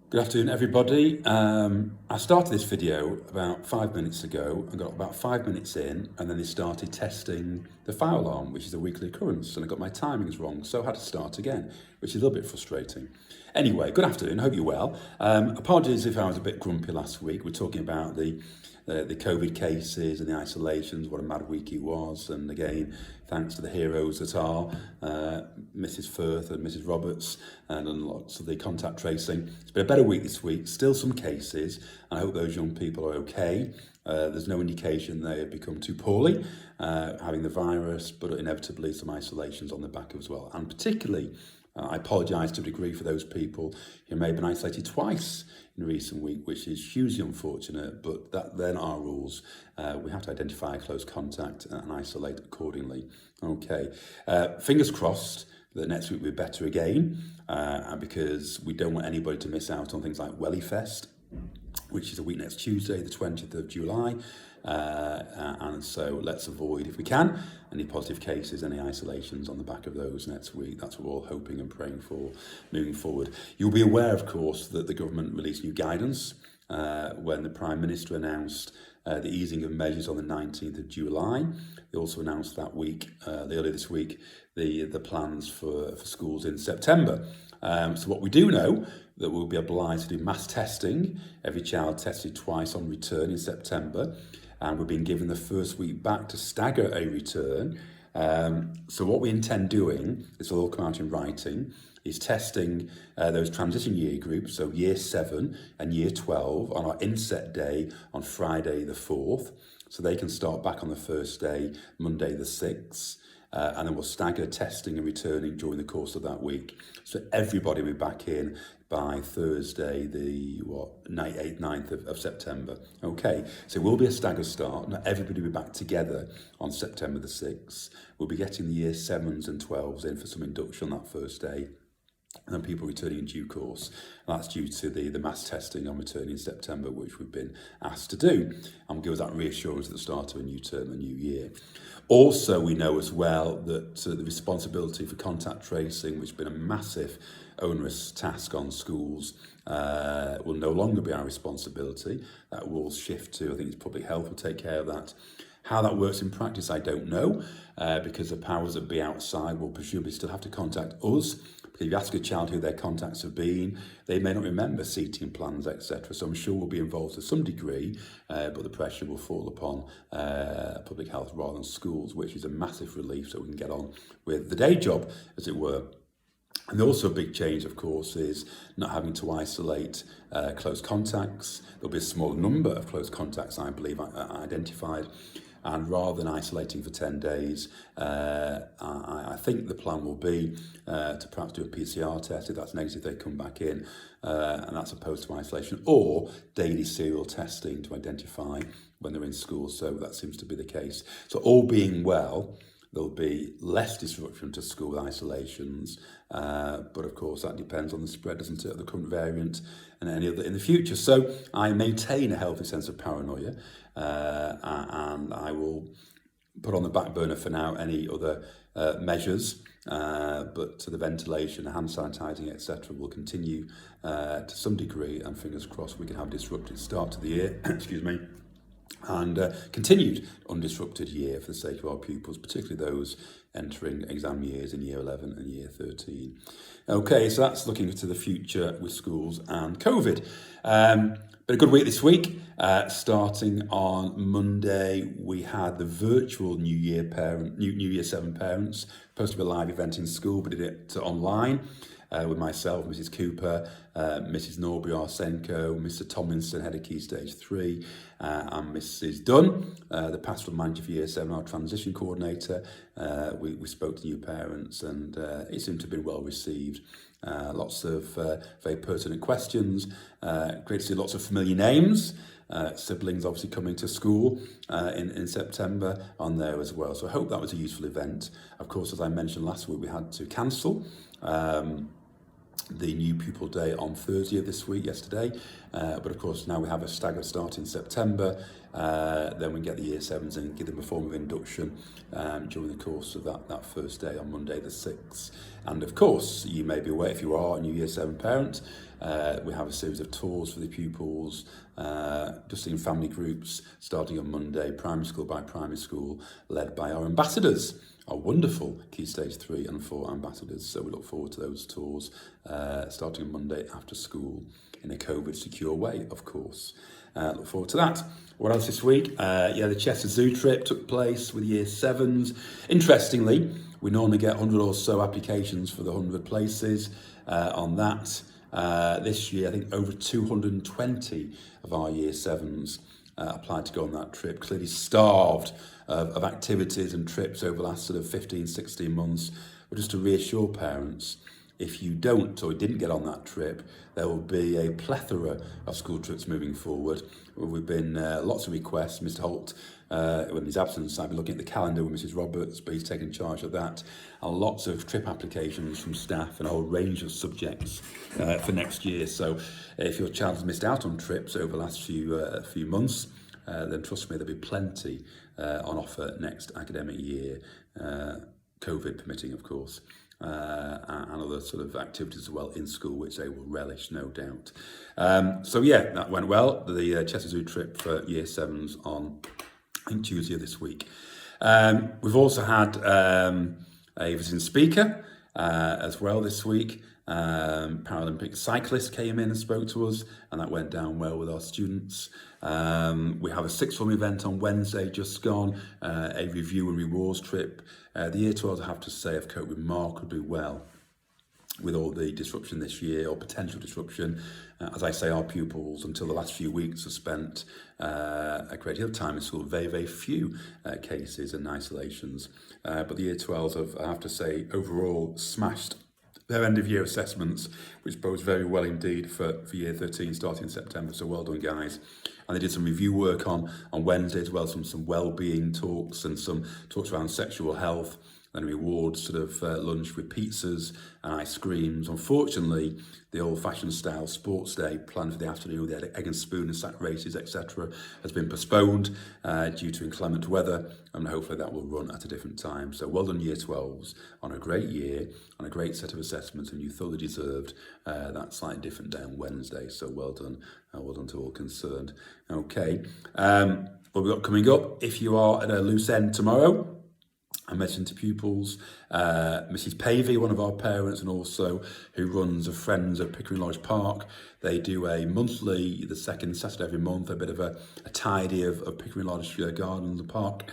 Good afternoon, everybody. I started this video about 5 minutes ago. I got about 5 minutes in, and then they started testing the fire alarm, which is a weekly occurrence, and I got my timings wrong, so I had to start again, which is a little bit frustrating. Anyway, good afternoon. Hope you're well. Apologies if I was a bit grumpy last week. We're talking about the COVID cases and the isolations, what a mad week it was. And again, thanks to the heroes that are Mrs. Firth and Mrs. Roberts and lots of the contact tracing. It's been a better week this week, still some cases. I hope those young people are okay. There's no indication they have become too poorly having the virus, but inevitably some isolations on the back as well. And particularly, I apologise to a degree for those people who may have been isolated twice in a recent week, which is hugely unfortunate, but that then our rules. We have to identify close contact and isolate accordingly. Okay, fingers crossed that next week will be better again, because we don't want anybody to miss out on things like Wellyfest, which is a week next Tuesday, the 20th of July. And so let's avoid, if we can, any positive cases, any isolations on the back of those next week. That's what we're all hoping and praying for moving forward. You'll be aware, of course, that the government released new guidance when the Prime Minister announced the easing of measures on the 19th of July. They also announced that week, earlier this week, the plans for schools in September. So what we do know, that we'll be obliged to do mass testing, every child tested twice on return in September, and we've been given the first week back to stagger a return. So what we intend doing, this will all come out in writing, is testing those transition year groups, so year 7 and year 12 on our inset day on Friday the 4th, so they can start back on the first day, Monday the 6th. And then we'll stagger testing and returning during the course of that week. So everybody will be back in by Thursday, the 8th, 9th of September. Okay, so it will be a stagger start. Not everybody will be back together on September the 6th. We'll be getting the year 7s and 12s in for some induction on that first day. And then people returning in due course. And that's due to the mass testing on returning in September, which we've been asked to do. And will give us that reassurance at the start of a new term, a new year. Also, we know as well that the responsibility for contact tracing, which has been a massive onerous task on schools, will no longer be our responsibility. That will shift to, I think it's public health will take care of that. How that works in practice, I don't know, because the powers that be outside will presumably still have to contact us. If you ask a child who their contacts have been, they may not remember seating plans, etc. So I'm sure we'll be involved to some degree, but the pressure will fall upon public health rather than schools, which is a massive relief so we can get on with the day job, as it were. And also a big change, of course, is not having to isolate close contacts. There'll be a small number of close contacts, I believe, identified. And rather than isolating for 10 days, I think the plan will be to perhaps do a PCR test. If that's negative, they come back in, and that's opposed to isolation, or daily serial testing to identify when they're in school. So that seems to be the case. So all being well, there'll be less disruption to school isolations, but of course that depends on the spread, doesn't it, of the current variant and any other in the future. So I maintain a healthy sense of paranoia, and I will put on the back burner for now any other measures, but to the ventilation, hand sanitising, etc. will continue to some degree, and fingers crossed we can have a disrupted start to the year, excuse me, and continued undisrupted year for the sake of our pupils, particularly those entering exam years in year 11 and year 13. Okay, so that's looking to the future with schools and COVID. But a good week this week. Starting on Monday, we had the virtual New Year 7 parents, supposed to be a live event in school, but did it online. With myself, Mrs. Cooper, Mrs. Norbury Arsenko, Mr. Tomlinson, head of Key Stage 3, and Mrs. Dunn, the pastoral manager for Year 7, our transition coordinator. We spoke to new parents, and it seemed to have been well received. Lots of very pertinent questions, great to see lots of familiar names. Siblings obviously coming to school in September on there as well. So I hope that was a useful event. Of course, as I mentioned last week, we had to cancel the new pupil day on Thursday of this week, yesterday. But of course, now we have a staggered start in September, Then we get the year 7s and give them a form of induction during the course of that first day on Monday the 6th. And of course, you may be aware, if you are a new year 7 parent, we have a series of tours for the pupils, just in family groups, starting on Monday, primary school by primary school, led by our ambassadors, our wonderful Key Stage 3 and 4 ambassadors. So we look forward to those tours starting on Monday after school in a COVID secure way, of course. Look forward to that. What else this week? The Chester Zoo trip took place with year 7s. Interestingly, we normally get 100 or so applications for the 100 places on that. This year, I think over 220 of our year 7s applied to go on that trip, clearly starved of activities and trips over the last sort of 15, 16 months. But just to reassure parents, if you don't or didn't get on that trip, there will be a plethora of school trips moving forward. We've been lots of requests. Mr. Holt, in his absence, I've been looking at the calendar with Mrs. Roberts, but he's taken charge of that. And lots of trip applications from staff and a whole range of subjects for next year. So if your child has missed out on trips over the last few months, then trust me, there'll be plenty on offer next academic year, COVID permitting, of course. And other sort of activities as well in school, which they will relish, no doubt. That went well. The Chester Zoo trip for year 7s on, I think, Tuesday of this week. We've also had a visiting speaker as well this week. Paralympic cyclist came in and spoke to us, and that went down well with our students. We have a sixth form event on Wednesday just gone, a review and rewards trip. The year 12s, I have to say, have coped remarkably well with all the disruption this year, or potential disruption. As I say, our pupils, until the last few weeks, have spent a great deal of time in school, very, very few cases and isolations. But the year 12s have, I have to say, overall smashed their end of year assessments, which bodes very well indeed for year 13 starting in September. So well done, guys. And they did some review work on Wednesday as well, some well-being talks and some talks around sexual health, and rewards sort of lunch with pizzas and ice creams. Unfortunately, the old-fashioned style sports day planned for the afternoon with the egg and spoon and sack races, etc., has been postponed due to inclement weather, and hopefully that will run at a different time. So well done, year 12s, on a great year, on a great set of assessments, and you thoroughly deserved that slightly different day on Wednesday. So well done to all concerned. Okay, what we've got coming up, if you are at a loose end tomorrow, I mentioned to pupils, Mrs. Pavey, one of our parents, and also who runs a Friends of Pickering Lodge Park. They do a monthly, the second Saturday every month, a bit of a tidy of Pickering Lodge Gardens and Park.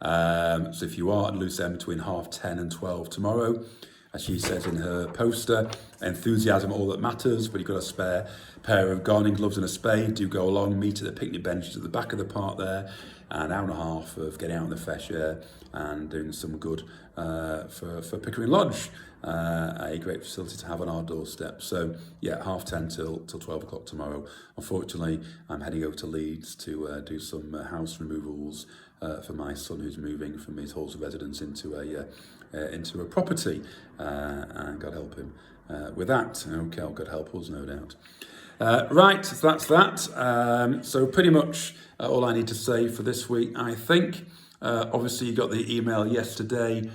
So if you are at loose end between 10:30 and 12 tomorrow, as she says in her poster, enthusiasm all that matters, but you've got a spare pair of gardening gloves and a spade, do go along, meet at the picnic benches at the back of the park there, an hour and a half of getting out in the fresh air and doing some good for Pickering Lodge, a great facility to have on our doorstep. So yeah, 10:30 till 12 o'clock tomorrow. Unfortunately, I'm heading over to Leeds to do some house removals for my son, who's moving from his halls of residence into a property, and God help him with that. Okay, God help us, no doubt. Right, so that's that. So pretty much all I need to say for this week, I think. Obviously, you got the email yesterday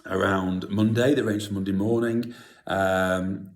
around Monday, they arranged for Monday morning.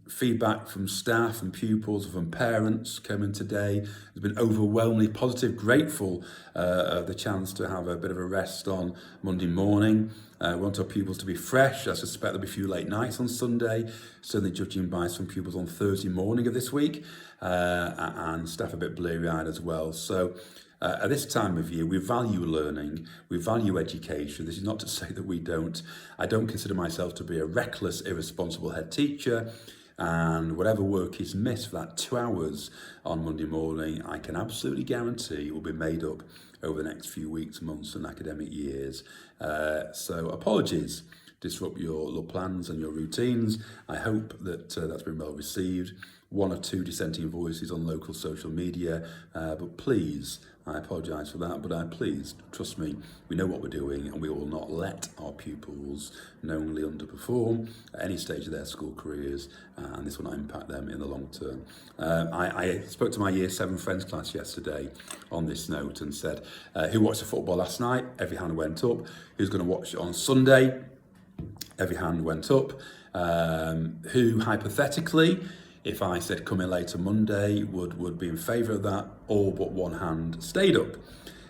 Feedback from staff and pupils, from parents coming today has been overwhelmingly positive, grateful of the chance to have a bit of a rest on Monday morning. We want our pupils to be fresh. I suspect there'll be a few late nights on Sunday, certainly judging by some pupils on Thursday morning of this week, and staff a bit bleary-eyed as well. So at this time of year, we value learning, we value education. This is not to say that I don't consider myself to be a reckless, irresponsible head teacher, and whatever work is missed for that 2 hours on Monday morning, I can absolutely guarantee will be made up over the next few weeks, months and academic years. So apologies, disrupt your plans and your routines. I hope that that's been well received. 1 or 2 dissenting voices on local social media, but please I apologise for that, but I'm pleased. Trust me, we know what we're doing, and we will not let our pupils knowingly underperform at any stage of their school careers, and this will not impact them in the long term. I spoke to my Year 7 Friends class yesterday on this note and said, who watched the football last night? Every hand went up. Who's going to watch it on Sunday? Every hand went up. Who, hypothetically, if I said come in later Monday, would be in favour of that? All but one hand stayed up.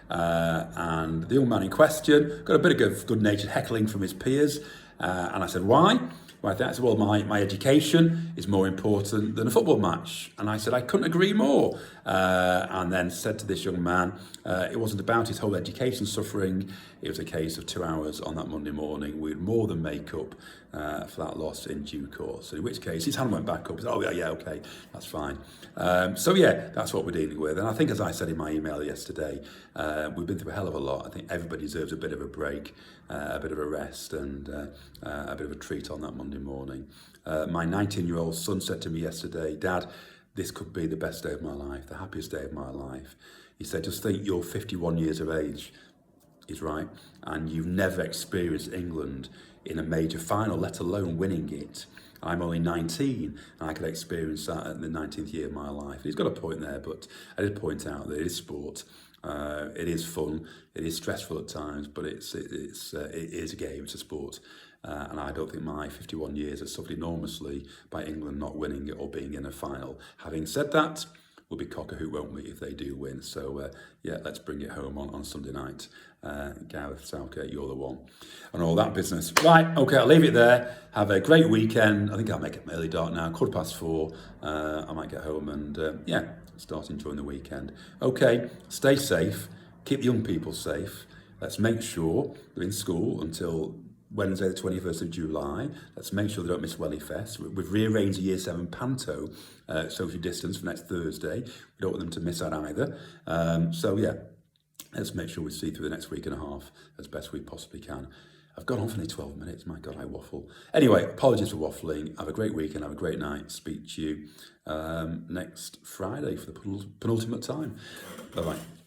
And the young man in question got a bit of good-natured heckling from his peers. And I said, why? Well, I said, well, my education is more important than a football match. And I said, I couldn't agree more. And then said to this young man, it wasn't about his whole education suffering. It was a case of 2 hours on that Monday morning. We'd more than make up for that loss in due course. In which case, his hand went back up. He said, oh, yeah, okay, that's fine. So, yeah, that's what we're dealing with. And I think, as I said in my email yesterday, we've been through a hell of a lot. I think everybody deserves a bit of a break, a bit of a rest, and a bit of a treat on that Monday morning. My 19-year-old son said to me yesterday, Dad, this could be the best day of my life, the happiest day of my life. He said, just think you're 51 years of age. He's right. And you've never experienced England in a major final, let alone winning it. I'm only 19 and I could experience that at the 19th year of my life. He's got a point there, but I did point out that it is sport. It is fun. It is stressful at times, but it is a game. It's a sport. And I don't think my 51 years has suffered enormously by England not winning it or being in a final. Having said that, we'll be cock-a-hoot, won't we, if they do win. So, yeah, let's bring it home on Sunday night. Gareth Southgate, you're the one. And all that business. Right, okay, I'll leave it there. Have a great weekend. I think I'll make it early dark now, 4:15. I might get home and, yeah, start enjoying the weekend. Okay, stay safe. Keep the young people safe. Let's make sure they're in school until Wednesday the 21st of July. Let's make sure they don't miss Wellyfest. We've rearranged the Year 7 Panto social distance for next Thursday. We don't want them to miss out either. So yeah, let's make sure we see through the next week and a half as best we possibly can. I've gone on for nearly 12 minutes. My God, I waffle. Anyway, apologies for waffling. Have a great weekend. Have a great night. Speak to you next Friday for the penultimate time. Bye-bye.